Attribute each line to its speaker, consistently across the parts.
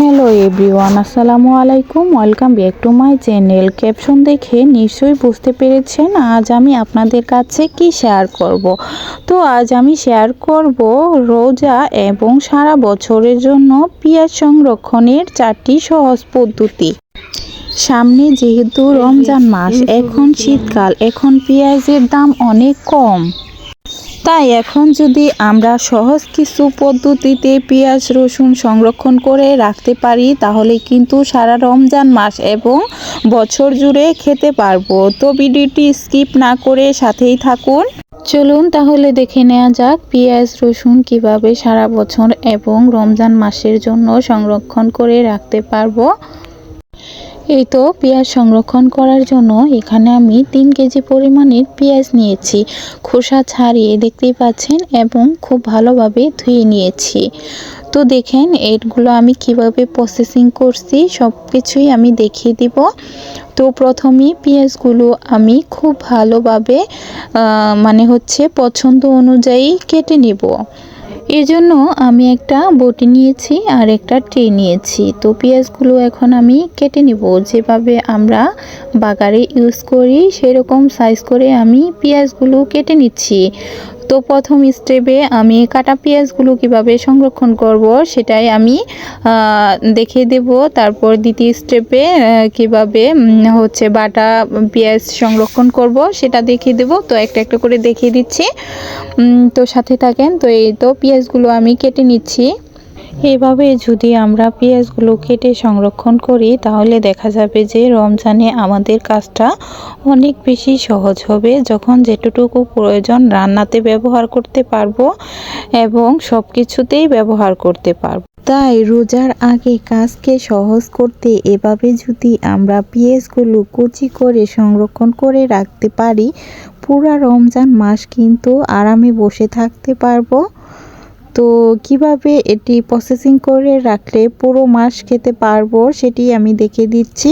Speaker 1: Hello everyone, আসসালামু আলাইকুম। Welcome back to my channel. Caption দেখে নিশ্চয়ই বুঝতে পেরেছেন আজ আমি আপনাদের কাছে কি শেয়ার করব। তো আজ আমি শেয়ার করব রোজা এবং সারা বছরের জন্য পেঁয়াজ সংরক্ষণের 4টি সহজ পদ্ধতি। সামনে যেহেতু রমজান মাস, এখন শীতকাল, এখন পেঁয়াজের দাম অনেক কম। তাই এখন যদি আমরা সহজ কিছু পদ্ধতিতে পেঁয়াজ রসুন সংরক্ষণ করে রাখতে পারি তাহলে কিন্তু সারা রমজান মাস এবং বছর জুড়ে খেতে পারবো। তো ভিডিওটি স্কিপ না করে সাথেই থাকুন। চলুন তাহলে দেখে নেওয়া যাক পেঁয়াজ রসুন কিভাবে সারা বছর এবং রমজান মাসের জন্য সংরক্ষণ করে রাখতে পারবো। এই তো পেঁয়াজ সংরক্ষণ করার জন্য এখানে আমি 3 কেজি পরিমাণের পেঁয়াজ নিয়েছি। খোসা ছাড়িয়ে দেখতেই পাচ্ছেন এবং খুব ভালোভাবে ধুয়ে নিয়েছি। তো দেখেন এগুলো আমি কিভাবে প্রসেসিং করছি সব কিছুই আমি দেখিয়ে দিব। তো প্রথমেই পেঁয়াজগুলো আমি খুব ভালোভাবে পছন্দ অনুযায়ী কেটে নেব। এজন্য আমি একটা বটি নিয়েছি আর একটা ট্রে নিয়েছি। তো পেঁয়াজগুলো এখন আমি কেটে নেব, যেভাবে আমরা বাগারে ইউজ করি সেরকম সাইজ করে আমি পেঁয়াজগুলো কেটে নিচ্ছি। তো প্রথম স্টেপে আমি কাটা পেঁয়াজগুলো কিভাবে সংরক্ষণ করব সেটাই আমি দেখিয়ে দেব। তারপর দ্বিতীয় স্টেপে কিভাবে বাটা পেঁয়াজ সংরক্ষণ করব সেটা দেখিয়ে দেব। তো একটা একটা করে দেখিয়ে দিচ্ছি, তো সাথে থাকেন। তো এই তো পেঁয়াজগুলো আমি কেটে নিচ্ছি। এভাবে যদি আমরা পেঁয়াজগুলো কেটে সংরক্ষণ করি তাহলে দেখা যাবে যে রমজানে আমাদের কাজটা অনেক বেশি সহজ হবে। যখন যেটুকু প্রয়োজন রান্নাতে ব্যবহার করতে পারবো এবং সব কিছুতেই ব্যবহার করতে পারবো। তাই রোজার আগে কাজকে সহজ করতে এভাবে যদি আমরা পেঁয়াজগুলো কুচি করে সংরক্ষণ করে রাখতে পারি, পুরা রমজান মাস কিন্তু আরামে বসে থাকতে পারবো। তো কিভাবে এটি প্রসেসিং করে রাখলে পুরো মাস খেতে পারবো সেটি আমি দেখিয়ে দিচ্ছি।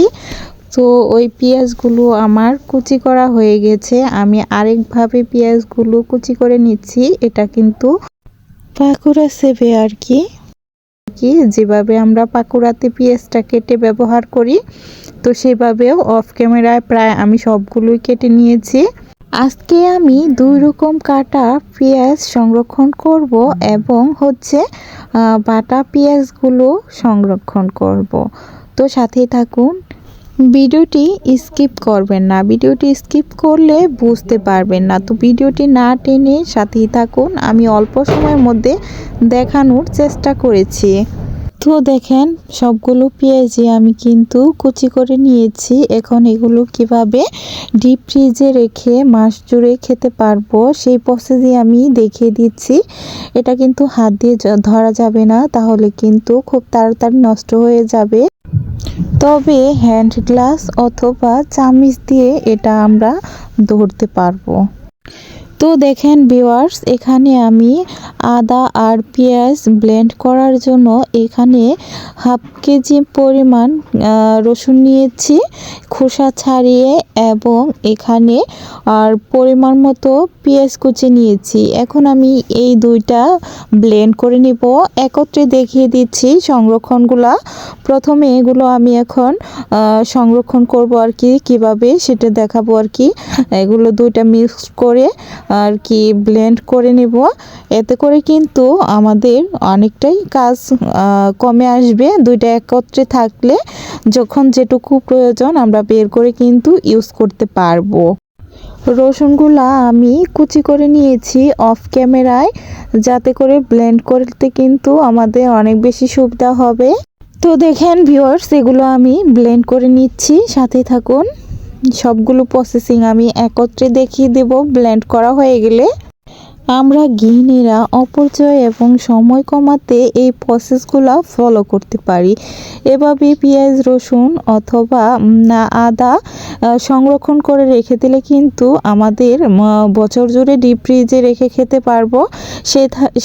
Speaker 1: তো ওই পেঁয়াজগুলো আমার কুচি করা হয়ে গেছে। আমি আরেকভাবে পেঁয়াজগুলো কুচি করে নিচ্ছি। এটা কিন্তু পাকুড়া সেবে আর কি, যেভাবে আমরা পাকুড়াতে পেঁয়াজটা কেটে ব্যবহার করি তো সেভাবেও অফ ক্যামেরায় প্রায় আমি সবগুলোই কেটে নিয়েছি। আজকে আমি 2 রকম কাটা পেঁয়াজ সংরক্ষণ করব এবং বাটা পেঁয়াজগুলো সংরক্ষণ করব। তো সাথেই থাকুন, ভিডিওটি স্কিপ করবেন না। ভিডিওটি স্কিপ করলে বুঝতে পারবেন না। তো ভিডিওটি না টেনে সাথেই থাকুন, আমি অল্প সময়ের মধ্যে দেখানোর চেষ্টা করেছি। তো দেখেন সবগুলো পেঁয়াজই আমি কিন্তু কুচি করে নিয়েছি। এখন এগুলো কিভাবে ডিপ ফ্রিজে রেখে মাস জুড়ে খেতে পারবো সেই প্রসেসই আমি দেখিয়ে দিচ্ছি। এটা কিন্তু হাত দিয়ে ধরা যাবে না, তাহলে কিন্তু খুব তাড়াতাড়ি নষ্ট হয়ে যাবে। তবে হ্যান্ড গ্লাস অথবা চামচ দিয়ে এটা আমরা ধরতে পারবো। তো দেখেন ভিউয়ার্স, এখানে আমি আদা আর পেঁয়াজ ব্লেন্ড করার জন্য এখানে হাফ কেজি পরিমাণ রসুন নিয়েছি খোসা ছাড়িয়ে, এবং এখানে আর পরিমাণ মতো পেঁয়াজ কুচি নিয়েছি। এখন আমি এই দুইটা ব্লেন্ড করে নিব। একত্রে দেখিয়ে দিচ্ছি সংরক্ষণগুলা। প্রথমে এগুলো আমি এখন সংরক্ষণ করব আর কি, কীভাবে সেটা দেখাবো আর কি। এগুলো দুইটা মিক্স করে আর কি ব্লেন্ড করে নেব। এতে করে কিন্তু আমাদের অনেকটাই কাজ কমে আসবে। দুইটা একত্রে থাকলে যখন যেটুকু প্রয়োজন আমরা বের করে কিন্তু ইউজ করতে পারবো। রসুনগুলা আমি কুচি করে নিয়েছি অফ ক্যামেরায়, যাতে করে ব্লেন্ড করতে কিন্তু আমাদের অনেক বেশি সুবিধা হবে। তো দেখেন ভিউয়ার্স, এগুলো আমি ব্লেন্ড করে নিচ্ছি, সাথে থাকুন। সবগুলো প্রসেসিং আমি একত্রে দেখিয়ে দেব ব্লেন্ড করা হয়ে গেলে। আমরা গৃহিণীরা অপচয় এবং সময় কমাতে এই প্রসেসগুলো ফলো করতে পারি। এভাবে পেঁয়াজ রসুন অথবা আদা সংরক্ষণ করে রেখে দিলে কিন্তু আমাদের বছর জুড়ে ডিপ ফ্রিজে রেখে খেতে পারবো।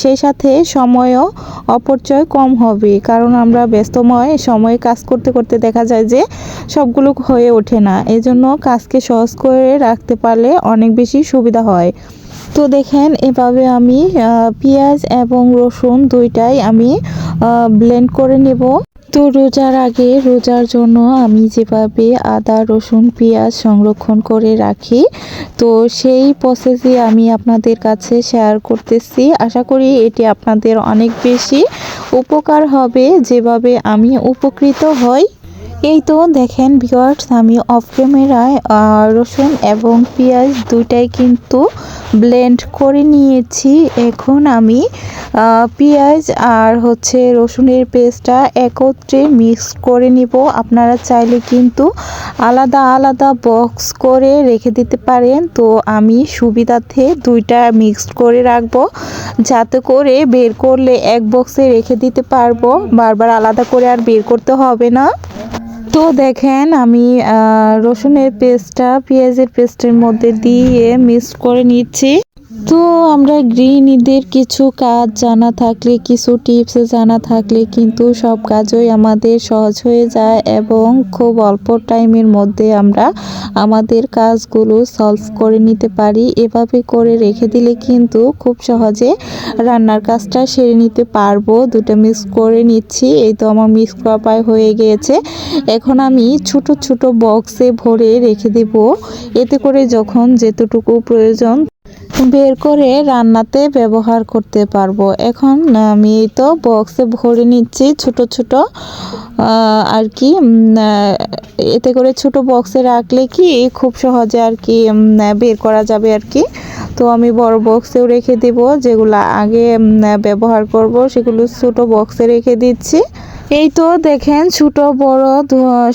Speaker 1: সেই সাথে সময়ও অপচয় কম হবে, কারণ আমরা ব্যস্তময় সময়ে কাজ করতে করতে দেখা যায় যে সবগুলো হয়ে ওঠে না। এজন্য কাজকে সহজ করে রাখতে পারলে অনেক বেশি সুবিধা হয়। তো দেখেন এভাবে আমি পেঁয়াজ এবং রসুন দুইটাই আমি ব্লেন্ড করে নেব। তো রোজার আগে রোজার জন্য আমি যেভাবে আদা রসুন পেঁয়াজ সংরক্ষণ করে রাখি, তো সেই প্রসেসই আমি আপনাদের কাছে শেয়ার করতেছি। আশা করি এটি আপনাদের অনেক বেশি উপকার হবে, যেভাবে আমি উপকৃত হই। এই তো দেখেন ভিউয়ার্স, আমি অফ ক্যামেরায় রসুন এবং পেঁয়াজ দুইটাই কিন্তু ব্লেন্ড করে নিয়েছি। এখন আমি পেঁয়াজ আর হচ্ছে রসুনের পেস্টটা একত্রে মিক্স করে নিব। আপনারা চাইলে কিন্তু আলাদা আলাদা বক্স করে রেখে দিতে পারেন। তো আমি সুবিধার্থে দুইটা মিক্সড করে রাখবো, যাতে করে বের করলে এক বক্সে রেখে দিতে পারবো, বারবার আলাদা করে আর বের করতে হবে না। তো দেখেন আমি রসুনের পেস্টটা পেঁয়াজের পেস্টের মধ্যে দিয়ে মিক্স করে নিচ্ছি। তো আমরা গৃহিণীদের কিছু কাজ জানা থাকলে, কিছু টিপস জানা থাকলে কিন্তু সব কাজই আমাদের সহজ হয়ে যায় এবং খুব অল্প টাইমের মধ্যে আমরা আমাদের কাজগুলো সলভ করে নিতে পারি। এভাবে করে রেখে দিলে কিন্তু খুব সহজে রান্নার কাজটা সেরে নিতে পারবো। দুটো মিক্স করে নিচ্ছি। এই তো আমার মিক্স করা প্রায় হয়ে গিয়েছে। এখন আমি ছোট ছোট বক্সে ভরে রেখে দেব, এতে করে যখন যেতটুকু প্রয়োজন বের করে রান্নাতে ব্যবহার করতে পারবো। এখন আমি এই তো বক্সে ভরে নিচ্ছি ছোট ছোট আর কি। এতে করে ছোট বক্সে রাখলে কি খুব সহজে আর কি বের করা যাবে আর কি। তো আমি বড় বক্সেও রেখে দেব, যেগুলো আগে ব্যবহার করব সেগুলো ছোট বক্সে রেখে দিচ্ছি। এই তো দেখেন ছোট বড়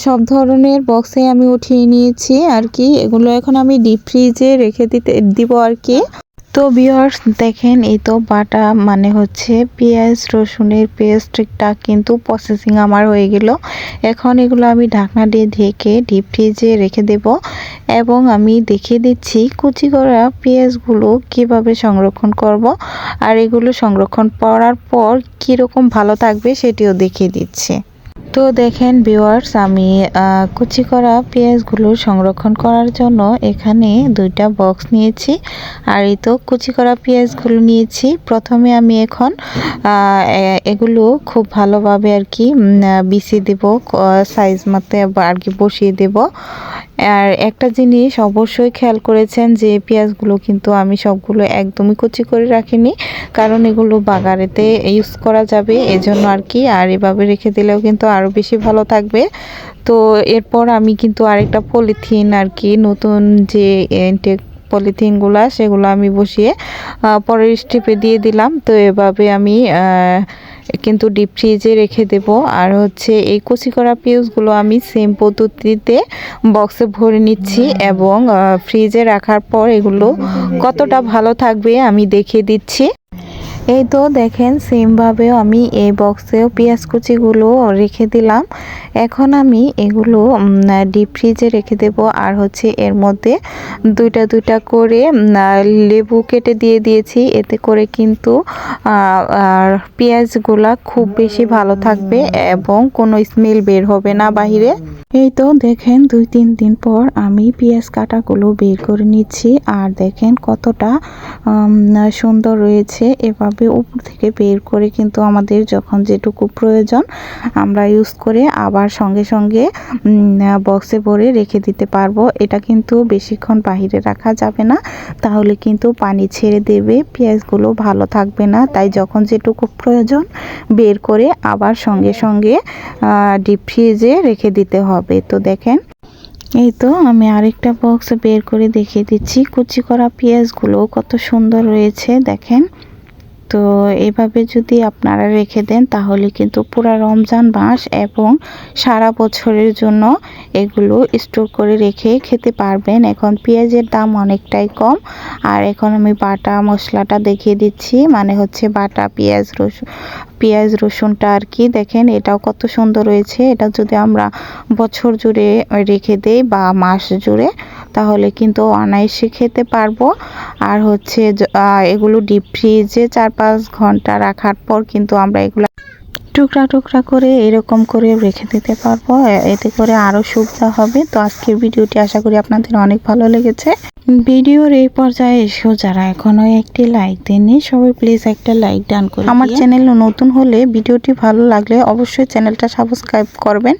Speaker 1: সব ধরনের বক্সে আমি উঠিয়ে নিয়েছি আর কি। এগুলো এখন আমি ডিপ ফ্রিজে রেখে দিব আর কি। তো ভিউয়ার্স দেখেন, এই তো বাটা মানে হচ্ছে পেঁয়াজ রসুনের পেস্টটা কিন্তু প্রসেসিং আমার হয়ে গেল। এখন এগুলো আমি ঢাকনা দিয়ে ঢেকে ডিপ ফ্রিজে রেখে দেব এবং আমি দেখিয়ে দিচ্ছি কুচি করা পেঁয়াজগুলো কিভাবে সংরক্ষণ করব, আর এগুলো সংরক্ষণ করার পর কীরকম ভালো থাকবে সেটিও দেখিয়ে দিচ্ছি। তো দেখেন ভিউয়ার্স, আমি কুচি করা পেঁয়াজগুলো সংরক্ষণ করার জন্য এখানে দুইটা বক্স নিয়েছি, আর এই তো কুচি করা পেঁয়াজগুলো নিয়েছি। প্রথমে আমি এখন এগুলো খুব ভালোভাবে আর কি বিছিয়ে দেব, সাইজ মতো আর কি বসিয়ে দেব। আর একটা জিনিস অবশ্যই খেয়াল করেছেন যে পেঁয়াজগুলো কিন্তু আমি সবগুলো একদমই কুচি করে রাখিনি, কারণ এগুলো বাগারেতে ইউজ করা যাবে এজন্য আর কি। আর এভাবে রেখে দিলেও কিন্তু আরও বেশি ভালো থাকবে। তো এরপর আমি কিন্তু আরেকটা পলিথিন আর কি, নতুন যে ইনটেক পলিথিনগুলো সেগুলো আমি বসিয়ে পরের স্টেপে দিয়ে দিলাম। তো এভাবে আমি কিন্তু ডিপ ফ্রিজে রেখে দেব। আর হচ্ছে এই কুচি করা পেঁয়াজগুলো আমি সেম পদ্ধতিতে বক্সে ভরে নিচ্ছি এবং ফ্রিজে রাখার পর এগুলো কতটা ভালো থাকবে আমি দেখিয়ে দিচ্ছি। এই তো দেখেন সেমভাবেও আমি এই বক্সেও পেঁয়াজ কুচিগুলো রেখে দিলাম। এখন আমি এগুলো ডিপ ফ্রিজে রেখে দেব। আর হচ্ছে এর মধ্যে দুইটা দুইটা করে লেবু কেটে দিয়ে দিয়েছি, এতে করে কিন্তু আর পেঁয়াজগুলা খুব বেশি ভালো থাকবে এবং কোনো স্মেল বের হবে না বাহিরে। এই তো দেখেন 2-3 দিন পর আমি পেঁয়াজ কাটাগুলো বের করে নিচ্ছি, আর দেখেন কতটা সুন্দর রয়েছে। এভাবে উপর থেকে বের করে কিন্তু আমাদের যখন যেটুকু প্রয়োজন আমরা ইউজ করে আবার সঙ্গে সঙ্গে বক্সে ভরে রেখে দিতে পারবো। এটা কিন্তু বেশিক্ষণ বাহিরে রাখা যাবে না, তাহলে কিন্তু পানি ছেড়ে দেবে, পেঁয়াজগুলো ভালো থাকবে না। তাই যখন যেটুকু প্রয়োজন বের করে আবার সঙ্গে সঙ্গে ডিপ ফ্রিজে রেখে দিতে হবে। তো দেখেন, এই তো আমি আরেকটা বক্স বের করে দেখিয়ে দিচ্ছি। কুচি করা পেঁয়াজগুলো কত সুন্দর রয়েছে দেখেন। তো এইভাবে যদি আপনারা রেখে দেন তাহলে কিন্তু পুরো রমজান মাস এবং সারা বছরের জন্য এগুলো স্টোর করে রেখে খেতে পারবেন। এখন পেঁয়াজের দাম অনেকটাই কম। আর এখন আমি বাটা মশলাটা দেখিয়ে দিচ্ছি, মানে হচ্ছে বাটা পেঁয়াজ রসুনটা আর কি। দেখেন এটাও কত সুন্দর রয়েছে। এটা যদি আমরা বছর জুড়ে রেখে দেই বা মাস জুড়ে, তাহলে কিন্তু অনায়াসে খেতে পারবো। আর হচ্ছে এগুলো ডিপ ফ্রিজে 4-5 ঘন্টা রাখার পর কিন্তু আমরা এগুলো টুকরা টুকরা করে এরকম করে রেখে দিতে পারবো, এতে করে আরও সুবিধা হবে। তো আজকের ভিডিওটি আশা করি আপনাদের অনেক ভালো লেগেছে। ভিডিওর এই পর্যায়ে এসেও যারা এখনো একটি লাইক দেননি সবাই প্লিজ একটা লাইক ডান করে আমার চ্যানেল নতুন হলে ভিডিওটি ভালো লাগলে অবশ্যই চ্যানেলটা সাবস্ক্রাইব করবেন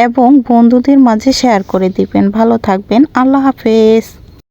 Speaker 1: এবং বন্ধুদের মাঝে শেয়ার করে দিবেন। ভালো থাকবেন, আল্লাহ হাফেজ।